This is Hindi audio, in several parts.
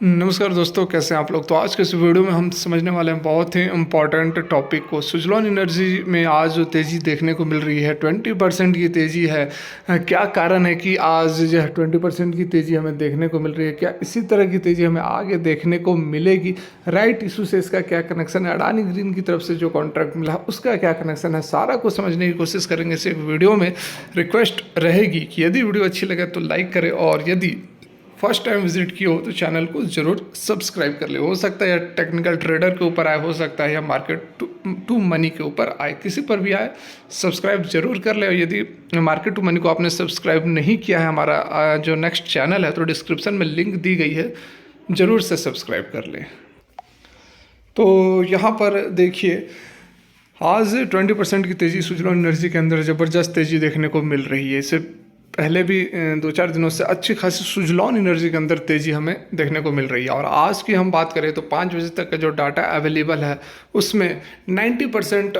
नमस्कार दोस्तों, कैसे हैं आप लोग। तो आज के इस वीडियो में हम समझने वाले हैं बहुत ही इम्पॉर्टेंट टॉपिक को। सुजलॉन एनर्जी में आज जो तेज़ी देखने को मिल रही है 20% की तेज़ी है। क्या कारण है कि आज जो है 20% की तेज़ी हमें देखने को मिल रही है? क्या इसी तरह की तेज़ी हमें आगे देखने को मिलेगी? राइट इशू से इसका क्या कनेक्शन है? अडानी ग्रीन की तरफ से जो कॉन्ट्रैक्ट मिला है उसका क्या कनेक्शन है? सारा कुछ समझने की कोशिश करेंगे इस एक वीडियो में। रिक्वेस्ट रहेगी कि यदि वीडियो अच्छी लगे तो लाइक करें, और यदि फर्स्ट टाइम विजिट किया हो तो चैनल को जरूर सब्सक्राइब कर ले। हो सकता है या टेक्निकल ट्रेडर के ऊपर आए, हो सकता है या मार्केट टू मनी के ऊपर आए, किसी पर भी आए सब्सक्राइब जरूर कर ले। और यदि मार्केट टू मनी को आपने सब्सक्राइब नहीं किया है, हमारा जो नेक्स्ट चैनल है, तो डिस्क्रिप्शन में लिंक दी गई है, ज़रूर से सब्सक्राइब कर लें। तो यहाँ पर देखिए, आज 20% की तेज़ी सुजलॉन एनर्जी के अंदर ज़बरदस्त तेज़ी देखने को मिल रही है। इससे पहले भी 2-4 दिनों से अच्छी खासी सुजलॉन एनर्जी के अंदर तेज़ी हमें देखने को मिल रही है। और आज की हम बात करें तो 5 बजे तक का जो डाटा अवेलेबल है उसमें 90%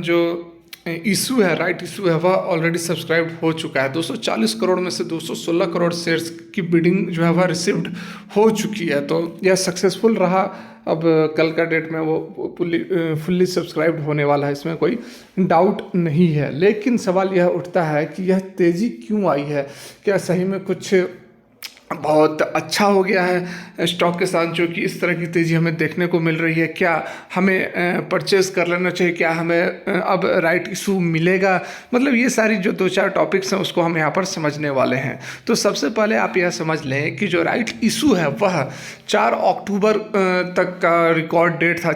जो इशू है, राइट इशू है, वह ऑलरेडी सब्सक्राइब हो चुका है। 240 करोड़ में से 216 करोड़ शेयर्स की बिडिंग जो है वह रिसीव्ड हो चुकी है। तो यह सक्सेसफुल रहा। अब कल का डेट में वो फुल्ली सब्सक्राइब होने वाला है, इसमें कोई डाउट नहीं है। लेकिन सवाल यह उठता है कि यह तेज़ी क्यों आई है? क्या सही में कुछ बहुत अच्छा हो गया है स्टॉक के साथ जो कि इस तरह की तेज़ी हमें देखने को मिल रही है? क्या हमें परचेज़ कर लेना चाहिए? क्या हमें अब राइट इशू मिलेगा? मतलब ये सारी जो 2-4 टॉपिक्स हैं उसको हम यहाँ पर समझने वाले हैं। तो सबसे पहले आप यह समझ लें कि जो राइट इशू है वह 4 अक्टूबर तक का रिकॉर्ड डेट था।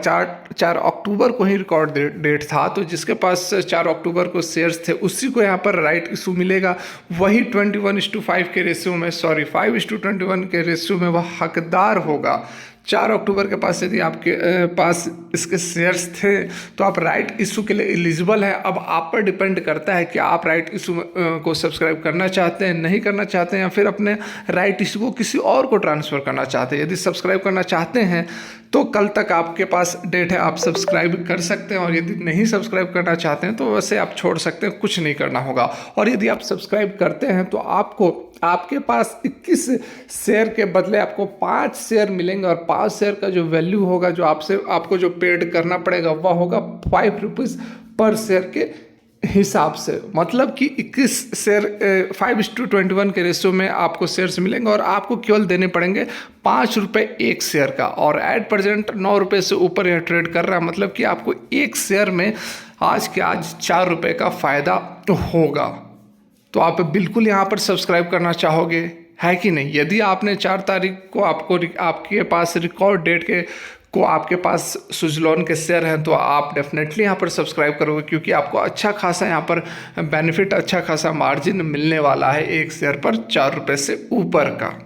4 अक्टूबर को ही रिकॉर्ड डेट था। तो जिसके पास 4 अक्टूबर को शेयर्स थे उसी को यहाँ पर राइट इशू मिलेगा। वही 21:5 के रेशियो में, 5:21 के रेशियो में वह हकदार होगा। 4 अक्टूबर के पास यदि आपके पास इसके शेयर्स थे तो आप राइट इशू के लिए एलिजिबल हैं। अब आप पर डिपेंड करता है कि आप राइट इशू को सब्सक्राइब करना चाहते हैं, नहीं करना चाहते हैं, या फिर अपने राइट इशू को किसी और को ट्रांसफ़र करना चाहते हैं। यदि सब्सक्राइब करना चाहते हैं तो कल तक आपके पास डेट है, आप सब्सक्राइब कर सकते हैं। और यदि नहीं सब्सक्राइब करना चाहते हैं तो वैसे आप छोड़ सकते हैं, कुछ नहीं करना होगा। और यदि आप सब्सक्राइब करते हैं तो आपके पास 21 शेयर के बदले आपको 5 शेयर मिलेंगे। और 5 शेयर का जो वैल्यू होगा, जो आपको जो पेड करना पड़ेगा, वह होगा 5 रुपीज़ पर शेयर के हिसाब से। मतलब कि 21 शेयर 5:21 के रेशियो में आपको शेयर्स मिलेंगे और आपको केवल देने पड़ेंगे 5 रुपये एक शेयर का। और एट प्रेजेंट 9 रुपये से ऊपर यह ट्रेड कर रहा है, मतलब कि आपको एक शेयर में आज 4 रुपये का फ़ायदा होगा। तो आप बिल्कुल यहाँ पर सब्सक्राइब करना चाहोगे, है कि नहीं? यदि आपने 4 तारीख को आपके पास रिकॉर्ड डेट को आपके पास सुजलॉन के शेयर हैं तो आप डेफिनेटली यहाँ पर सब्सक्राइब करोगे, क्योंकि आपको अच्छा खासा यहाँ पर बेनिफिट, अच्छा खासा मार्जिन मिलने वाला है एक शेयर पर 4 रुपये से ऊपर का,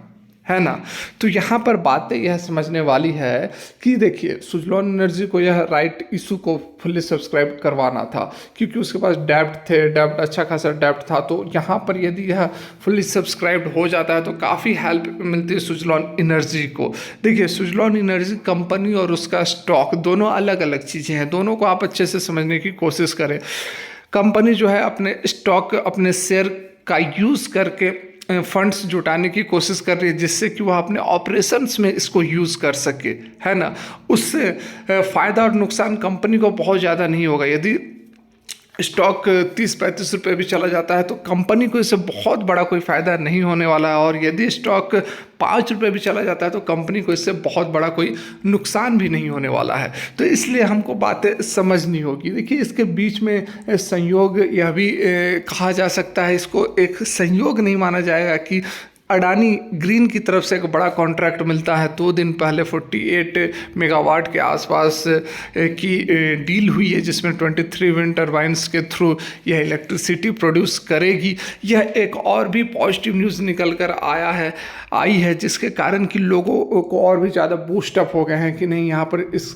है ना। तो यहाँ पर बातें यह समझने वाली है कि देखिए, सुजलॉन एनर्जी को यह राइट इशू को फुल्ली सब्सक्राइब करवाना था, क्योंकि उसके पास डेब्ट थे, अच्छा खासा डेब्ट था। तो यहाँ पर यदि यह फुल्ली सब्सक्राइब्ड हो जाता है तो काफ़ी हेल्प मिलती है सुजलॉन एनर्जी को। देखिए, सुजलॉन एनर्जी कंपनी और उसका स्टॉक दोनों अलग अलग चीज़ें हैं, दोनों को आप अच्छे से समझने की कोशिश करें। कंपनी जो है अपने स्टॉक, अपने शेयर का यूज़ करके फंड्स जुटाने की कोशिश कर रही है, जिससे कि वह अपने ऑपरेशंस में इसको यूज़ कर सके, है ना। उससे फ़ायदा और नुकसान कंपनी को बहुत ज़्यादा नहीं होगा। यदि स्टॉक 30-35 रुपये भी चला जाता है तो कंपनी को इससे बहुत बड़ा कोई फ़ायदा नहीं होने वाला है। और यदि स्टॉक 5 रुपये भी चला जाता है तो कंपनी को इससे बहुत बड़ा कोई नुकसान भी नहीं होने वाला है। तो इसलिए हमको बातें समझनी होगी। देखिए, इसके बीच में संयोग यह भी कहा जा सकता है, इसको एक संयोग नहीं माना जाएगा कि अडानी ग्रीन की तरफ से एक बड़ा कॉन्ट्रैक्ट मिलता है। 2 दिन पहले 48 मेगावाट के आसपास की डील हुई है, जिसमें 23 विंड टर्बाइंस के थ्रू यह इलेक्ट्रिसिटी प्रोड्यूस करेगी। यह एक और भी पॉजिटिव न्यूज़ निकल कर आई है, जिसके कारण कि लोगों को और भी ज़्यादा बूस्टअप हो गए हैं कि नहीं, यहाँ पर इस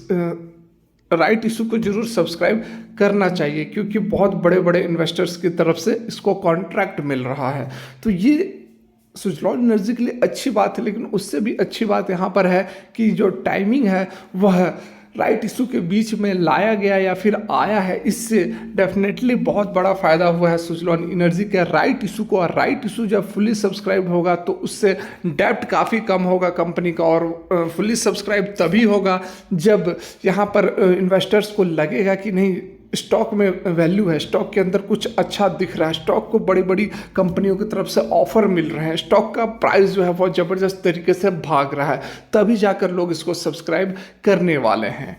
राइट इशू को जरूर सब्सक्राइब करना चाहिए, क्योंकि बहुत बड़े बड़े इन्वेस्टर्स की तरफ से इसको कॉन्ट्रैक्ट मिल रहा है। तो ये सुजलॉन एनर्जी के लिए अच्छी बात है। लेकिन उससे भी अच्छी बात यहाँ पर है कि जो टाइमिंग है वह राइट इशू के बीच में लाया गया या फिर आया है, इससे डेफिनेटली बहुत बड़ा फायदा हुआ है सुजलॉन एनर्जी के राइट इशू को। और राइट इशू जब फुली सब्सक्राइब होगा तो उससे डेप्ट काफ़ी कम होगा कंपनी का, और फुली सब्सक्राइब तभी होगा जब यहाँ पर इन्वेस्टर्स को लगेगा कि नहीं स्टॉक में वैल्यू है, स्टॉक के अंदर कुछ अच्छा दिख रहा है, स्टॉक को बड़ी बड़ी कंपनियों की तरफ से ऑफर मिल रहे हैं, स्टॉक का प्राइस जो है बहुत ज़बरदस्त तरीके से भाग रहा है, तभी जाकर लोग इसको सब्सक्राइब करने वाले हैं।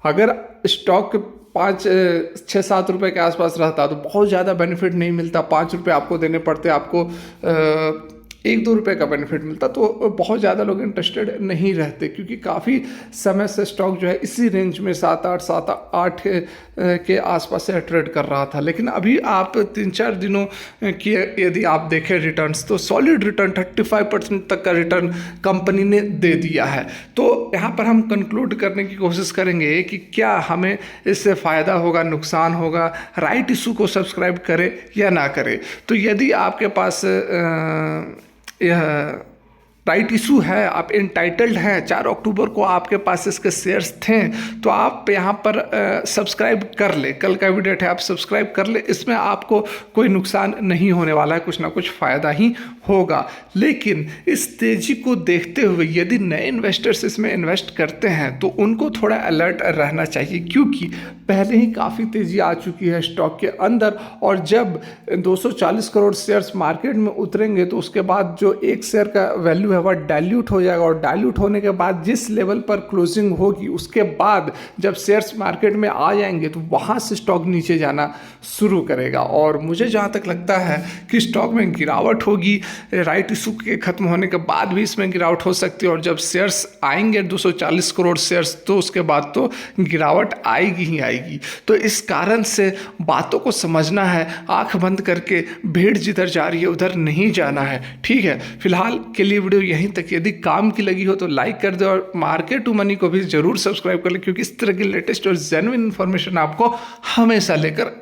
अगर स्टॉक 5-6-7 रुपए के आसपास रहता तो बहुत ज़्यादा बेनिफिट नहीं मिलता, 5 रुपये आपको देने पड़ते, आपको 1-2 रुपये का बेनिफिट मिलता, तो बहुत ज़्यादा लोग इंटरेस्टेड नहीं रहते, क्योंकि काफ़ी समय से स्टॉक जो है इसी रेंज में 7-8 के आसपास से ट्रेड कर रहा था। लेकिन अभी आप 3-4 दिनों की यदि आप देखें रिटर्न्स, तो सॉलिड रिटर्न 35% तक का रिटर्न कंपनी ने दे दिया है। तो यहाँ पर हम कंक्लूड करने की कोशिश करेंगे कि क्या हमें इससे फ़ायदा होगा, नुकसान होगा, राइट इशू को सब्सक्राइब करें या ना करें। तो यदि आपके पास यह राइट इशू है, आप इंटाइटल्ड हैं, 4 अक्टूबर को आपके पास इसके शेयर्स थे, तो आप यहाँ पर सब्सक्राइब कर ले, कल का भी डेट है, आप सब्सक्राइब कर ले, इसमें आपको कोई नुकसान नहीं होने वाला है, कुछ ना कुछ फ़ायदा ही होगा। लेकिन इस तेज़ी को देखते हुए यदि नए इन्वेस्टर्स इसमें इन्वेस्ट करते हैं तो उनको थोड़ा अलर्ट रहना चाहिए, क्योंकि पहले ही काफ़ी तेज़ी आ चुकी है स्टॉक के अंदर, और जब 240 करोड़ शेयर्स मार्केट में उतरेंगे तो उसके बाद जो एक शेयर का वैल्यू है वह डाइल्यूट हो जाएगा, और डाइल्यूट होने के बाद जिस लेवल पर क्लोजिंग होगी उसके बाद जब शेयर्स मार्केट में आ जाएंगे तो वहाँ से स्टॉक नीचे जाना शुरू करेगा। और मुझे जहाँ तक लगता है कि स्टॉक में गिरावट होगी, राइट इशू के खत्म होने के बाद भी इसमें गिरावट हो सकती है, और जब शेयर्स आएंगे 240 करोड़ शेयर्स तो उसके बाद तो गिरावट आएगी ही आएगी। तो इस कारण से बातों को समझना है, आंख बंद करके भीड़ जिधर जा रही है उधर नहीं जाना है। ठीक है, फिलहाल के लिए वीडियो यहीं तक। यदि काम की लगी हो तो लाइक कर दो, और मार्केट टू मनी को भी जरूर सब्सक्राइब कर ले, क्योंकि इस तरह की लेटेस्ट और जेन्युइन इन्फॉर्मेशन आपको हमेशा लेकर